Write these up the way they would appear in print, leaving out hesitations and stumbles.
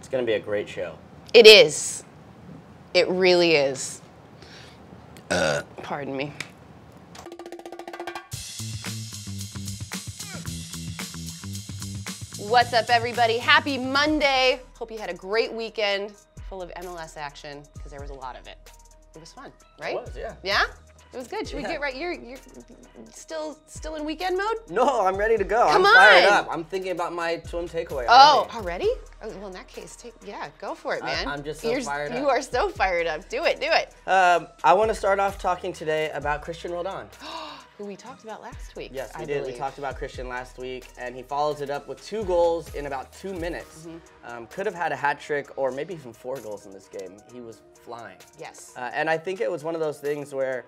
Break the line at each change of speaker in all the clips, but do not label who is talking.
It's going to be a great show.
It is. It really is. Pardon me. What's up, everybody? Happy Monday. Hope you had a great weekend full of MLS action, because there was a lot of it. It was fun, right?
It was, yeah.
Yeah? It was good. Should we get right? You're still in weekend mode?
No, I'm ready to go.
Come
I'm
on.
fired up. I'm thinking about my swim takeaway already.
Oh, already? Oh, well, in that case, go for it, man.
I'm just so fired up.
You are so fired up. Do it, do it.
I want to start off talking today about Cristian Roldan.
Who we talked about last week.
Yes, we
I
did.
believe.
We talked about Cristian last week, and he follows it up with 2 goals in about 2 minutes. Could have had a hat trick or maybe even 4 goals in this game. He was flying.
Yes.
And I think it was one of those things where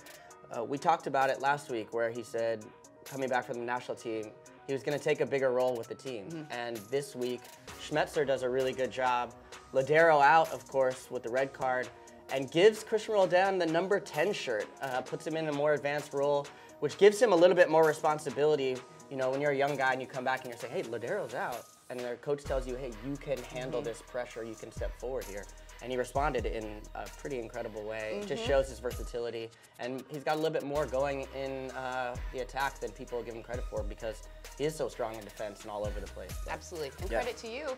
we talked about it last week, where he said, coming back from the national team, he was going to take a bigger role with the team. And this week, Schmetzer does a really good job. Lodeiro out, of course, with the red card, and gives Cristian Roldan the number 10 shirt, puts him in a more advanced role, which gives him a little bit more responsibility. You know, when you're a young guy and you come back and you're saying, hey, Lodeiro's out, and their coach tells you, hey, you can handle this pressure, you can step forward here. And he responded in a pretty incredible way. It just shows his versatility. And he's got a little bit more going in the attack than people give him credit for, because he is so strong in defense and all over the place. So.
Absolutely. And credit to you.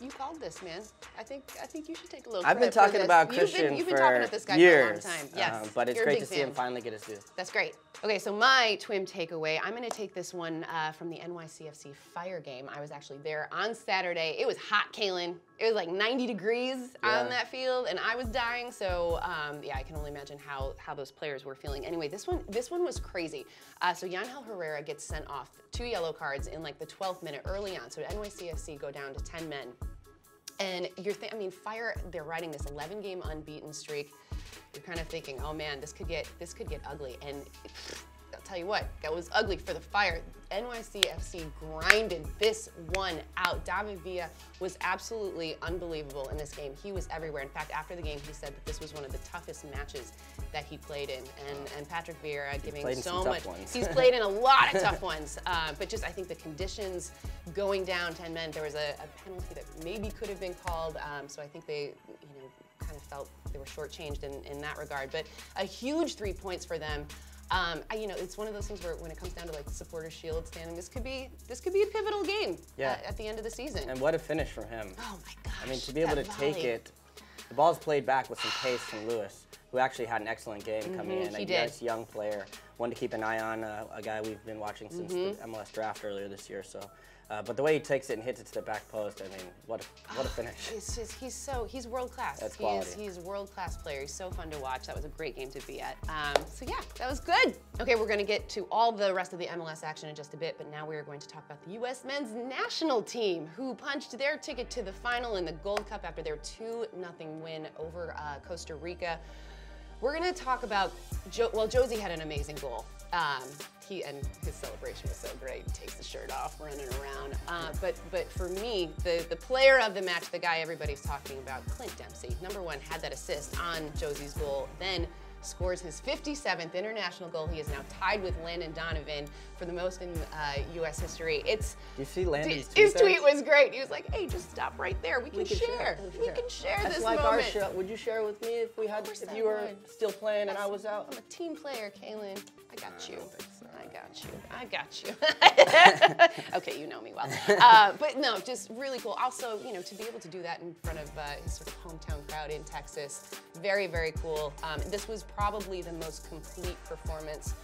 You called this, man. I think you should take a little
I've
credit
been talking about
Cristian
for
you've been talking about this guy
years,
for a long time. Yes.
But it's
You're a
great
big
to see him
fan.
finally get his due.
That's great. Okay, so my twin takeaway, I'm going to take this one from the NYCFC Fire game. I was actually there on Saturday. It was hot, Calen. It was like 90 degrees on that field, and I was dying. So yeah, I can only imagine how those players were feeling. Anyway, this one was crazy. So Yangel Herrera gets sent off 2 yellow cards in like the 12th minute early on. So NYCFC go down to 10 men. And I mean, Fire, they're riding this 11-game unbeaten streak. You're kind of thinking, oh man, this could get ugly. And I'll tell you what, that was ugly for the Fire. NYCFC grinded this one out. David Villa was absolutely unbelievable in this game. He was everywhere. In fact, after the game, he said that this was one of the toughest matches that he played in. And Patrick Vieira giving so much. He's played in a lot of tough ones. But just, I think the conditions going down 10 men, there was a penalty that maybe could have been called. So I think they, kind of felt they were shortchanged in that regard. But a huge 3 points for them. It's one of those things where when it comes down to like the Supporters Shield standing, this could be a pivotal game at the end of the season.
And what a finish from him.
Oh my gosh.
I mean, to be able to take it, the ball's played back with some pace from Lewis, who actually had an excellent game coming in.
He
a
did.
nice young player, one to keep an eye on, a guy we've been watching since the MLS draft earlier this year. So. But the way he takes it and hits it to the back post, I mean, what a finish.
He's world class.
That's quality.
He's a world class player. He's so fun to watch. That was a great game to be at. So yeah, that was good. Okay, we're gonna get to all the rest of the MLS action in just a bit, but now we are going to talk about the US men's national team, who punched their ticket to the final in the Gold Cup after their 2-0 win over Costa Rica. We're gonna talk about, Josie had an amazing goal. And his celebration was so great. He takes the shirt off, running around. But for me, the player of the match, the guy everybody's talking about, Clint Dempsey, #1, had that assist on Josie's goal, then scores his 57th international goal. He is now tied with Landon Donovan for the most in U.S. history.
Do you see Landon's tweet?
His tweet was great. He was like, "Hey, just stop right there. We can share. We can share this
like
moment."
Our show. Would you share with me if you were still playing and I was out?
I'm a team player, Calen. I got you. I got you. Okay, you know me well. But no, just really cool. Also, to be able to do that in front of his sort of hometown crowd in Texas, very, very cool. This was probably the most complete performance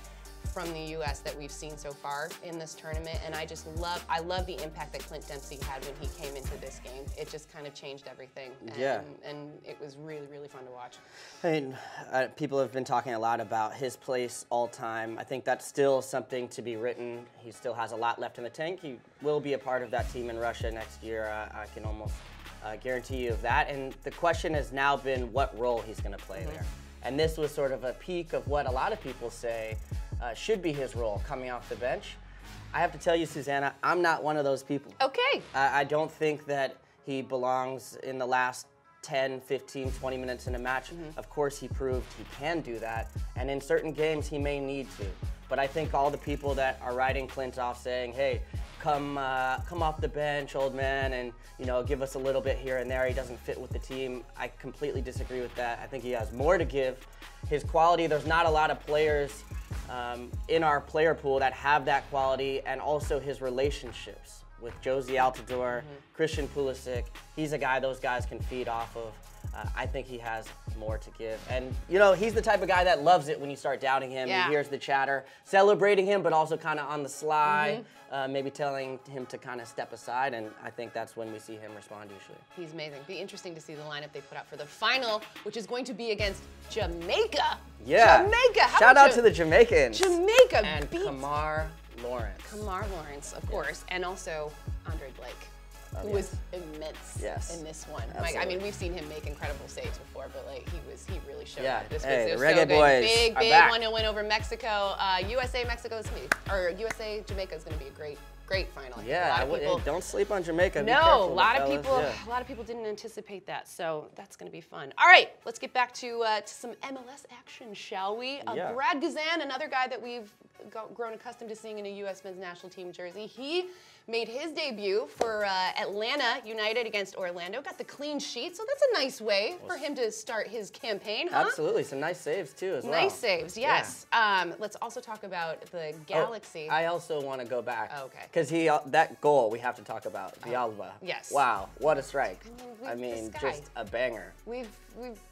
from the U.S. that we've seen so far in this tournament, and I love the impact that Clint Dempsey had when he came into this game. It just kind of changed everything, and it was really, really fun to watch.
I mean, people have been talking a lot about his place all time. I think that's still something to be written. He still has a lot left in the tank. He will be a part of that team in Russia next year. I can almost guarantee you of that. And the question has now been what role he's going to play there. And this was sort of a peak of what a lot of people say should be his role coming off the bench. I have to tell you, Susannah, I'm not one of those people.
Okay.
I don't think that he belongs in the last 10, 15, 20 minutes in a match. Of course, he proved he can do that. And in certain games, he may need to. But I think all the people that are writing Clint off saying, hey, come off the bench, old man, and give us a little bit here and there. He doesn't fit with the team. I completely disagree with that. I think he has more to give. His quality, there's not a lot of players in our player pool that have that quality, and also his relationships with Josie Altidore, Christian Pulisic. He's a guy those guys can feed off of. I think he has more to give. And, he's the type of guy that loves it when you start doubting him.
Yeah.
He hears the chatter, celebrating him, but also kind of on the sly, maybe telling him to kind of step aside. And I think that's when we see him respond usually.
He's amazing. Be interesting to see the lineup they put out for the final, which is going to be against Jamaica.
Yeah.
Jamaica.
Shout out to the Jamaicans.
Jamaica
and Kamar Lawrence.
Kamar Lawrence, of course, and also Andre Blake, who was immense in this one. Like, I mean, we've seen him make incredible saves before, but like he really showed it. This
the
was
Reggae
so good.
Boys
Big
are back.
1-0 win over Mexico. USA Jamaica is going to be a great final.
Yeah, don't sleep on Jamaica. Be
No,
careful,
a lot of people didn't anticipate that, so that's going to be fun. All right, let's get back to some MLS action, shall we? Brad Guzan, another guy that we've grown accustomed to seeing in a U.S. men's national team jersey. He made his debut for Atlanta United against Orlando. Got the clean sheet, so that's a nice way for him to start his campaign, huh?
Absolutely, some nice saves too as well.
Nice saves, yes. Yeah. Let's also talk about the Galaxy.
I also want to go back.
Okay.
Because that goal we have to talk about, Villalba.
Yes.
Wow, what a strike. I
mean,
just a banger.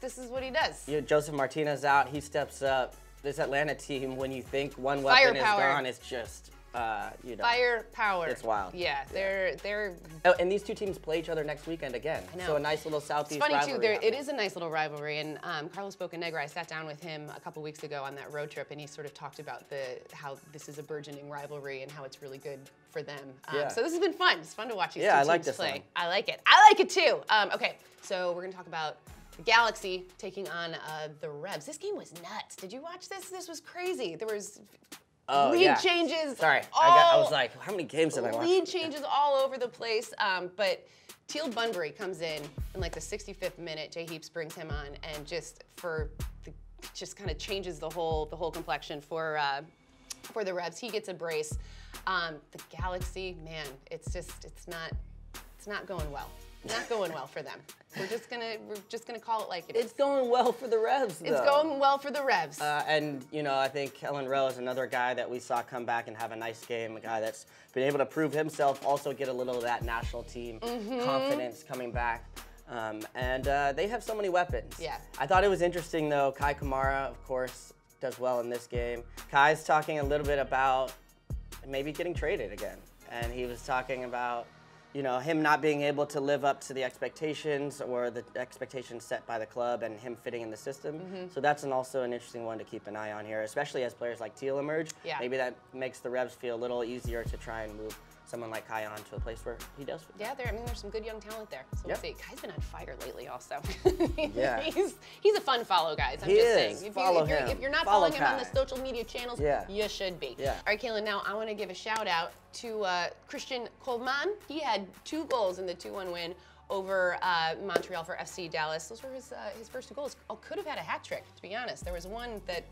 This is what he does.
Joseph Martinez out, he steps up. This Atlanta team, when you think one weapon is gone, it's just,
firepower.
It's wild.
Yeah, they're.
Oh, and these two teams play each other next weekend again.
I know.
So a nice little Southeast
rivalry. It's funny
rivalry.
too. It is a nice little rivalry, and Carlos Bocanegra. I sat down with him a couple weeks ago on that road trip, and he sort of talked about how this is a burgeoning rivalry and how it's really good for them. So this has been fun. It's fun to watch these two teams play.
One.
I like it. I like it too. Okay, so we're gonna talk about the Galaxy taking on the Revs. This game was nuts. Did you watch this? This was crazy. There was lead changes.
Sorry, I was like, how many games have I watched?
Lead changes all over the place. But Teal Bunbury comes in like the 65th minute. Jay Heaps brings him on, and just kind of changes the whole complexion for the Revs. He gets a brace. The Galaxy, man, it's not going well. Not going well for them. We're just gonna call it like it is.
It's going well for the Revs, though.
It's going well for the Revs.
And I think Calen Rowe is another guy that we saw come back and have a nice game. A guy that's been able to prove himself, also get a little of that national team confidence coming back. And they have so many weapons.
Yeah.
I thought it was interesting though. Kei Kamara, of course, does well in this game. Kai's talking a little bit about maybe getting traded again, and he was talking about him not being able to live up to the expectations or the expectations set by the club and him fitting in the system. So that's also an interesting one to keep an eye on here, especially as players like Teal emerge.
Yeah.
Maybe that makes the Revs feel a little easier to try and move someone like Kai on to a place where he does fit.
Yeah, there's some good young talent there. So we'll see. Kai's been on fire lately also.
Yeah.
He's a fun follow, guys. I'm
just
saying.
If
you're not following him on the social media channels, you should be.
Yeah.
All right, Calen, now I want to give a shout out to Christian Coleman. He had 2 goals in the 2-1 win over Montreal for FC Dallas. Those were his first 2 goals. Could have had a hat trick, to be honest. There was one that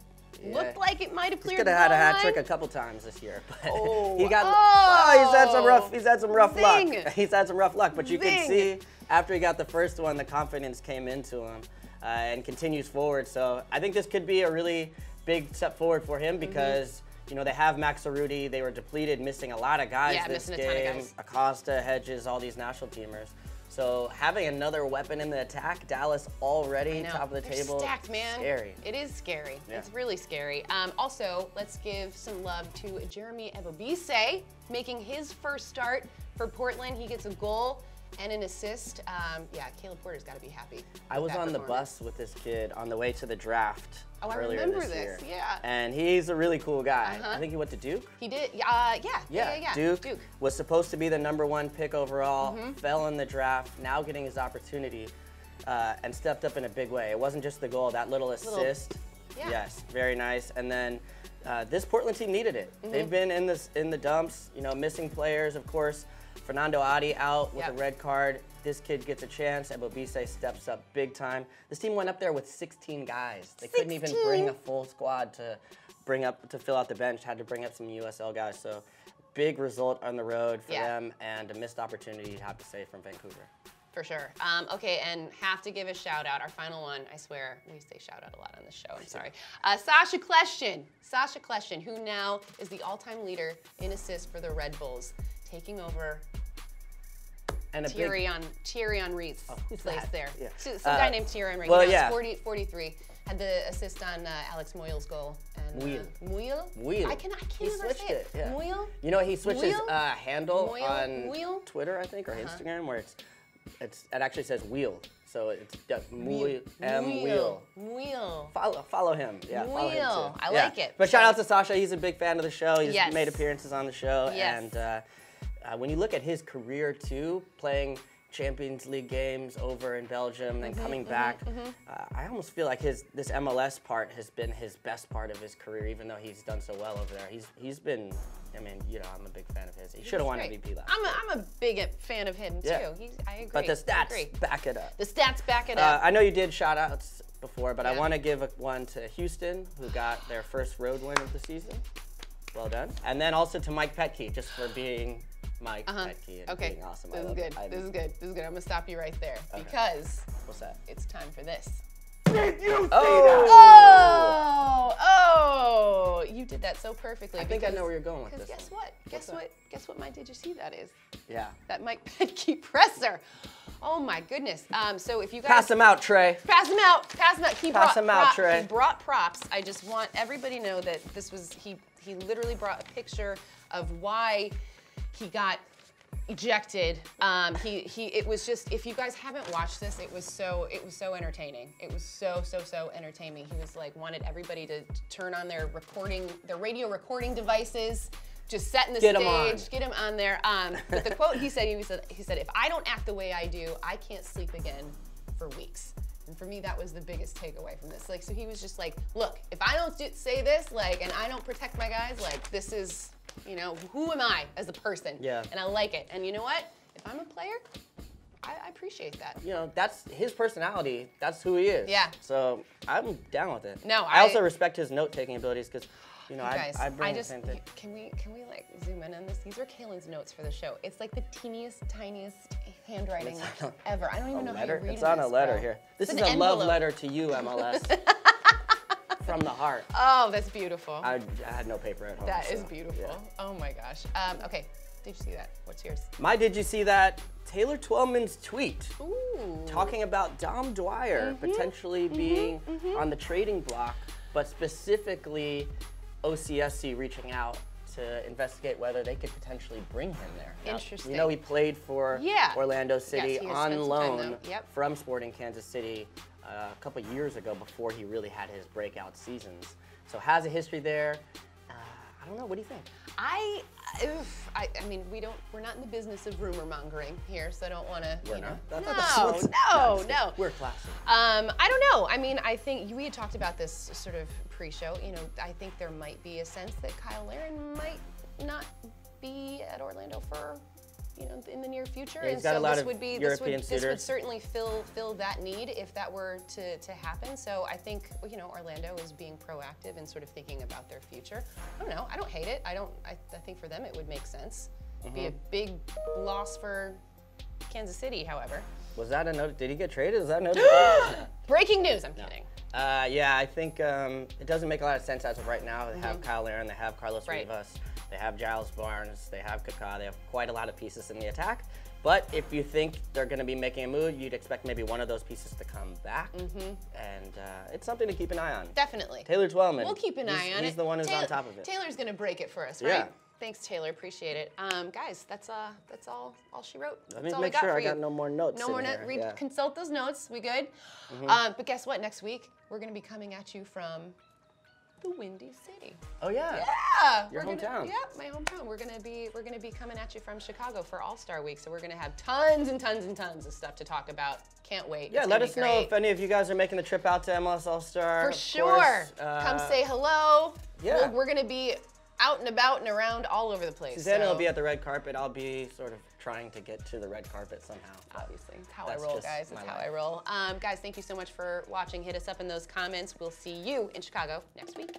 looked like it might have cleared the goal line.
Could have had a hat trick a couple times this year, but
he's
had some rough luck. He's had some rough luck, but you can see after he got the first one, the confidence came into him and continues forward. So I think this could be a really big step forward for him because they have Max Arudi. They were depleted, missing a lot of guys this game.
A ton of guys.
Acosta, Hedges, all these national teamers. So having another weapon in the attack, Dallas already top of the table.
Stacked, man.
Scary.
It is scary.
Yeah.
It's really scary. Also, let's give some love to Jeremy Ebobisse, making his first start for Portland. He gets a goal and an assist. Caleb Porter's got to be happy.
I was on the bus with this kid on the way to the draft earlier this year.
Yeah.
And he's a really cool guy. I think he went to Duke.
He did.
Duke was supposed to be the #1 pick overall, fell in the draft, now getting his opportunity, and stepped up in a big way. It wasn't just the goal, that little assist. Yes, very nice. And then this Portland team needed it. They've been in the dumps, missing players, of course. Fernando Adi out with a red card. This kid gets a chance. Ebobisse steps up big time. This team went up there with 16 guys. They couldn't even bring a full squad to fill out the bench. Had to bring up some USL guys. So big result on the road for
Yeah.
them, and a missed opportunity, you'd have to say, from Vancouver.
For sure. Okay, and have to give a shout out. Our final one, I swear, we say shout out a lot on this show, I'm sorry. Sasha Kleshtin, who now is the all-time leader in assists for the Red Bulls, taking over
And
Thierry Henry's place there.
Yeah.
Some guy named Thierry Henry.
Well,
He
yeah.
was 43. Had the assist on Alex Moyle's goal. And, Moyle? I can't
He
ever
switched
say it.
yeah.
Moyle?
You know, he switched his
Moyle?
handle
Moyle?
on
Moyle?
Twitter, I think, or Instagram, where it actually says wheel. So it's Moyle.
Wheel.
Follow him. Yeah, follow him
Wheel.
too.
I
Yeah.
like it.
But shout out to Sasha. He's a big fan of the show. He's
Yes.
made appearances on the show.
Yes.
And when you look at his career too, playing Champions League games over in Belgium, then coming back, I almost feel like this MLS part has been his best part of his career, even though he's done so well over there. He's been, I mean, you know, I'm a big fan of his. He should have won MVP last year.
I'm a big fan of him too.
Yeah.
I agree.
But the
I
stats
agree.
back it up.
The stats back it up.
I know you did shout outs before, but I
Yeah.
want to give one to Houston, who got their first road win of the season. Well done. And then also to Mike Petke, just for being Mike Petke and
Okay.
being awesome.
This is good. This is good. This is good. I'm gonna stop you right there
Okay.
because
What's that?
it's time for this.
Did you
Oh! You did that so perfectly.
I think I know where you're going with this.
Guess
one.
what? Guess what my Did You See That is?
Yeah.
That Mike Petke presser. Oh my goodness. So if you guys
Pass him out, Trey.
Pass him out. Pass him out.
Pass him out, Trey.
He brought props. I just want everybody to know that this was he literally brought a picture of why he got ejected. It was just, if you guys haven't watched this, it was so entertaining. It was so entertaining. He was like, wanted everybody to turn on their radio recording devices, just setting the stage, get him on there. But the quote he said, if I don't act the way I do, I can't sleep again for weeks. And for me, that was the biggest takeaway from this. Like, so he was just like, look, if I don't say this, like, and I don't protect my guys, like, this is, you know, who am I as a person?
Yeah.
And I like it. And you know what? If I'm a player, I appreciate that.
You know, that's his personality. That's who he is.
Yeah.
So I'm down with it.
No,
I also respect his note-taking abilities because, you know, I bring the same thing.
Can we like zoom in on this? These are Calen's notes for the show. It's like the teeniest, tiniest handwriting ever. I don't even know how you read it.
It's on a letter
bro.
here. This
It's
is
an
a love
envelope.
letter to you, MLS. From the heart.
Oh, that's beautiful.
I had no paper at home.
That is
so,
beautiful.
yeah.
Oh my gosh. Okay, did you see that? What's yours?
My Did You See That? Taylor Twellman's tweet
Ooh.
talking about Dom Dwyer potentially being on the trading block, but specifically OCSC reaching out to investigate whether they could potentially bring him there. Now,
Interesting.
you know, he played for Orlando City
Yes, he has
on
spent some time,
loan
though. Yep.
from Sporting Kansas City a couple years ago before he really had his breakout seasons. So has a history there. I don't know. What do you think?
I mean, we're not in the business of rumor mongering here, so I don't want to.
We're not.
No.
We're classy.
I don't know. I mean, I think we had talked about this sort of pre-show. You know, I think there might be a sense that Kyle Laren might not be at Orlando for, you know, in the near future.
Yeah, he's
and
got
so
a lot
this
of
would be
European
this would
suitors.
certainly fill that need if that were to happen. So I think, you know, Orlando is being proactive and sort of thinking about their future. I don't know. I don't hate it. I think for them it would make sense. Be a big loss for Kansas City, however.
Was that a note? Did he get traded? Is that a note?
Breaking news. I'm kidding.
Yeah, I think it doesn't make a lot of sense as of right now. They have Kyle Laren, they have Carlos Rivas, they have Giles Barnes, they have Kaká, they have quite a lot of pieces in the attack. But if you think they're going to be making a move, you'd expect maybe one of those pieces to come back. And it's something to keep an eye on.
Definitely.
Taylor Twellman.
We'll keep an eye on it.
He's the one who's on top of it.
Taylor's going to break it for us, right?
Yeah.
Thanks, Taylor. Appreciate it. Guys, that's all she wrote.
Let me
That's all
make
we
sure
for
I
you.
got no more notes.
No more
in
notes.
here. Yeah.
Consult those notes. We good? But guess what? Next week we're going to be coming at you from the Windy City.
Oh yeah.
Yeah.
Your hometown.
Yeah, my hometown. We're gonna be coming at you from Chicago for All-Star Week. So we're gonna have tons and tons and tons of stuff to talk about. Can't wait.
Yeah,
It's
let
gonna
us
be
know
great.
if any of you guys are making the trip out to MLS All-Star.
For
Of
sure.
course,
Come say hello.
Yeah.
We're gonna be out and about and around all over the place.
Susannah
so.
will be at the red carpet. I'll be sort of trying to get to the red carpet somehow.
Obviously, it's how
That's
I roll,
just
guys. It's
my
how
life.
I roll. Guys, thank you so much for watching. Hit us up in those comments. We'll see you in Chicago next week.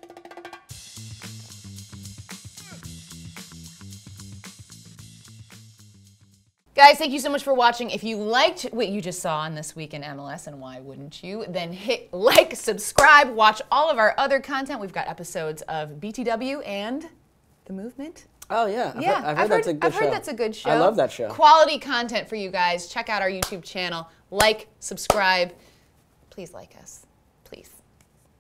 Guys, thank you so much for watching. If you liked what you just saw on This Week in MLS, and why wouldn't you, then hit like, subscribe, watch all of our other content. We've got episodes of BTW and The Movement.
Oh, yeah. I've heard that's a good show.
I've heard that's a good show.
I love that show.
Quality content for you guys. Check out our YouTube channel. Like, subscribe. Please like us. Please.